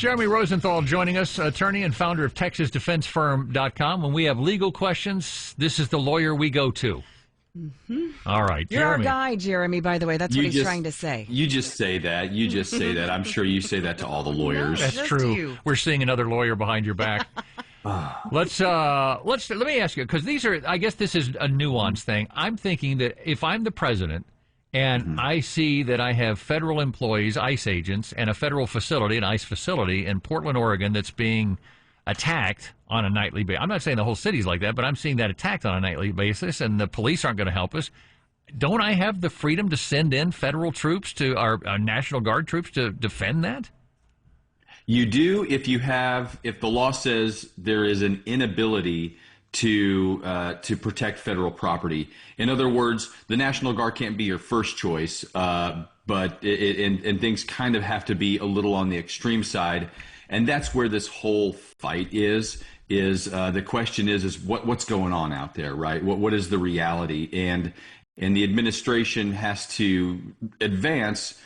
Jeremy Rosenthal joining us, attorney and founder of TexasDefenseFirm.com. When we have legal questions, this is the lawyer we go to. Mm-hmm. All right, You're Jeremy. our guy, Jeremy, by the way. That's what he's trying to say. You just say that. You just say that. I'm sure you say that to all the lawyers. That's true. You. We're seeing another lawyer behind your back. Let me ask you, because I guess this is a nuanced thing. I'm thinking that if I'm the president and I see that I have federal employees, ICE agents, and a federal facility, an ICE facility in Portland, Oregon, that's being attacked on a nightly basis. I'm not saying the whole city's like that, but I'm seeing that attacked on a nightly basis, and the police aren't going to help us. Don't I have the freedom to send in federal troops, to our National Guard troops, to defend that? You do if the law says there is an inability to protect federal property. In other words, the National Guard can't be your first choice, but things kind of have to be a little on the extreme side, and that's where this whole fight is. The question is what's going on out there, right? What is the reality? And the administration has to advance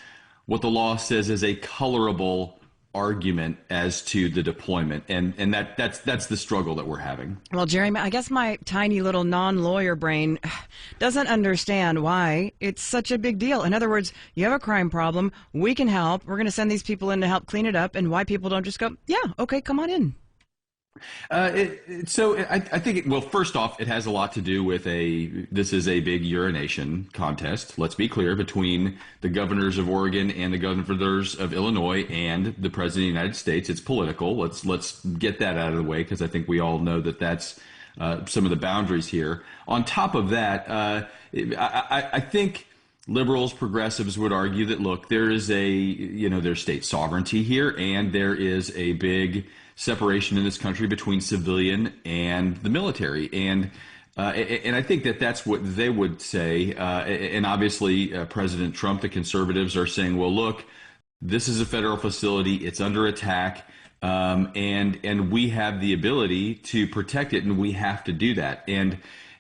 what the law says is a colorable argument as to the deployment, and that's the struggle that we're having. Well, Jeremy, I guess my tiny little non-lawyer brain doesn't understand why it's such a big deal. In other words, you have a crime problem, we can help, we're going to send these people in to help clean it up, and why people don't just go, yeah, okay, come on in. I think, well, first off, it has a lot to do with this is a big urination contest. Let's be clear, between the governors of Oregon and the governors of Illinois and the president of the United States. It's political. Let's get that out of the way, because I think we all know that that's some of the boundaries here. On top of that, I think liberals, progressives would argue that, look, there is there's state sovereignty here, and there is a big separation in this country between civilian and the military, and I think that's what they would say. And obviously, President Trump, the conservatives, are saying, well, look, this is a federal facility; it's under attack, and we have the ability to protect it, and we have to do that. And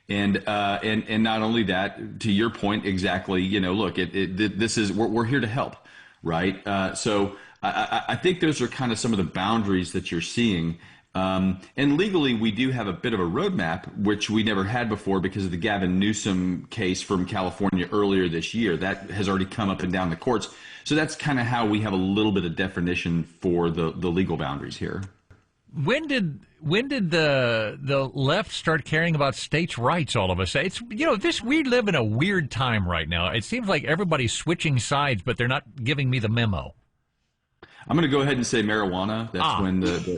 not only that, to your point, exactly. Look, we're here to help, right? So I think those are kind of some of the boundaries that you're seeing. And legally, we do have a bit of a roadmap, which we never had before because of the Gavin Newsom case from California earlier this year. That has already come up and down the courts. So that's kind of how we have a little bit of definition for the legal boundaries here. When did the left start caring about states' rights all of a sudden? We live in a weird time right now. It seems like everybody's switching sides, but they're not giving me the memo. I'm going to go ahead and say marijuana.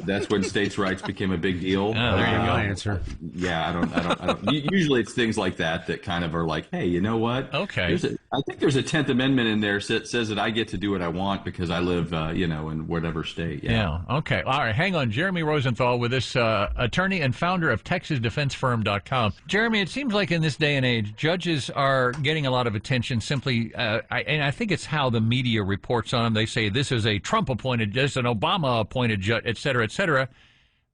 That's when states' rights became a big deal. Oh, there you go. Answer. Yeah, I don't. Usually, it's things like that kind of are like, hey, you know what? Okay. I think there's a 10th Amendment in there that says that I get to do what I want because I live, in whatever state. Yeah. Okay. All right. Hang on. Jeremy Rosenthal with us, attorney and founder of TexasDefenseFirm.com. Jeremy, it seems like in this day and age, judges are getting a lot of attention simply, and I think it's how the media reports on them. They say this is a Trump-appointed judge, an Obama-appointed judge, et cetera, et cetera.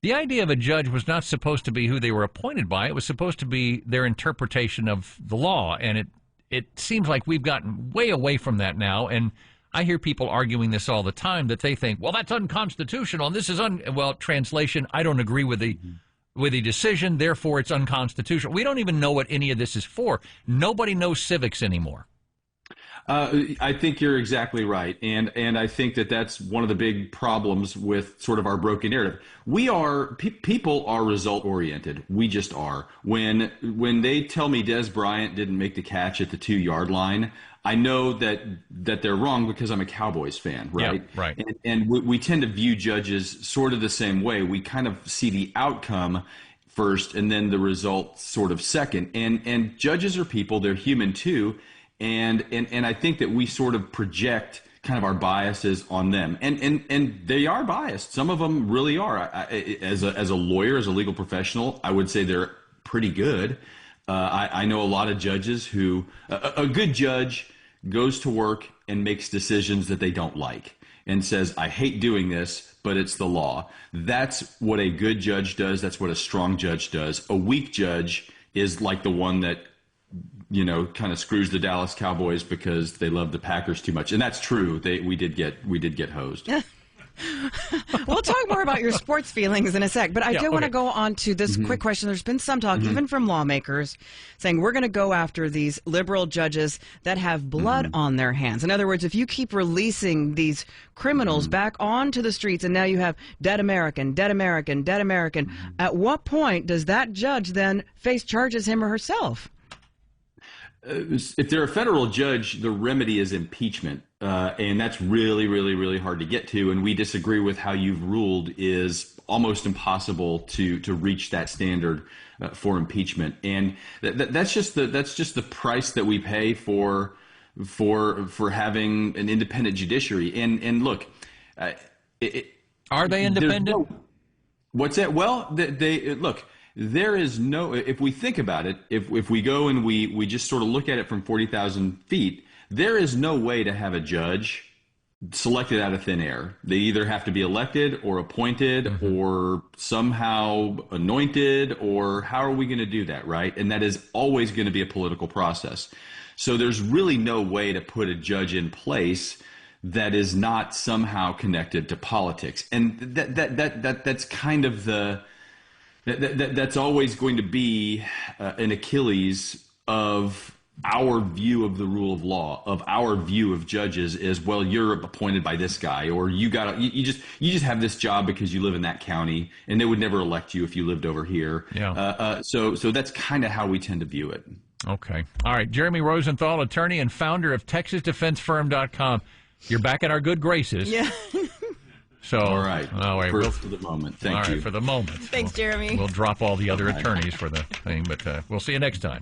The idea of a judge was not supposed to be who they were appointed by. It was supposed to be their interpretation of the law, and it seems like we've gotten way away from that now, and I hear people arguing this all the time, that they think, well, that's unconstitutional, and this is translation, I don't agree with the decision, therefore it's unconstitutional. We don't even know what any of this is for. Nobody knows civics anymore. I think you're exactly right, and I think that's one of the big problems with sort of our broken narrative. People are result oriented. We just are. When they tell me Des Bryant didn't make the catch at the 2-yard line, I know that they're wrong because I'm a Cowboys fan, right? Yeah, right. And we tend to view judges sort of the same way. We kind of see the outcome first, and then the result sort of second. And judges are people; they're human too. And I think that we sort of project kind of our biases on them, and they are biased. Some of them really are. As a lawyer, as a legal professional, I would say they're pretty good. I know a lot of judges who a good judge goes to work and makes decisions that they don't like and says, I hate doing this, but it's the law. That's what a good judge does. That's what a strong judge does. A weak judge is like the one that kind of screws the Dallas Cowboys because they love the Packers too much, and that's true. We did get hosed. We'll talk more about your sports feelings in a sec, but I do want to okay. go on to this quick question. There's been some talk, even from lawmakers, saying we're going to go after these liberal judges that have blood on their hands. In other words, if you keep releasing these criminals back onto the streets and now you have dead American, dead American, dead American, at what point does that judge then face charges, him or herself? If they're a federal judge, the remedy is impeachment. And that's really, really, really hard to get to. And we disagree with how you've ruled is almost impossible to reach that standard for impeachment. And that's just the price that we pay for having an independent judiciary. And look, Are they independent? What's that? Well, they look. There is no, if we think about it, if we go and we just sort of look at it from 40,000 feet, there is no way to have a judge selected out of thin air. They either have to be elected or appointed or somehow anointed, or how are we going to do that, right? And that is always going to be a political process. So there's really no way to put a judge in place that is not somehow connected to politics. And that's kind of that's always going to be an Achilles of our view of the rule of law, of our view of judges is, well, you're appointed by this guy, or you just have this job because you live in that county, and they would never elect you if you lived over here. Yeah. So that's kind of how we tend to view it. Okay. All right. Jeremy Rosenthal, attorney and founder of TexasDefenseFirm.com. You're back in our good graces. Yeah. So, all right. For the moment. Thank you. All right, for the moment. Thanks, Jeremy. We'll drop all the other attorneys for the thing, but we'll see you next time.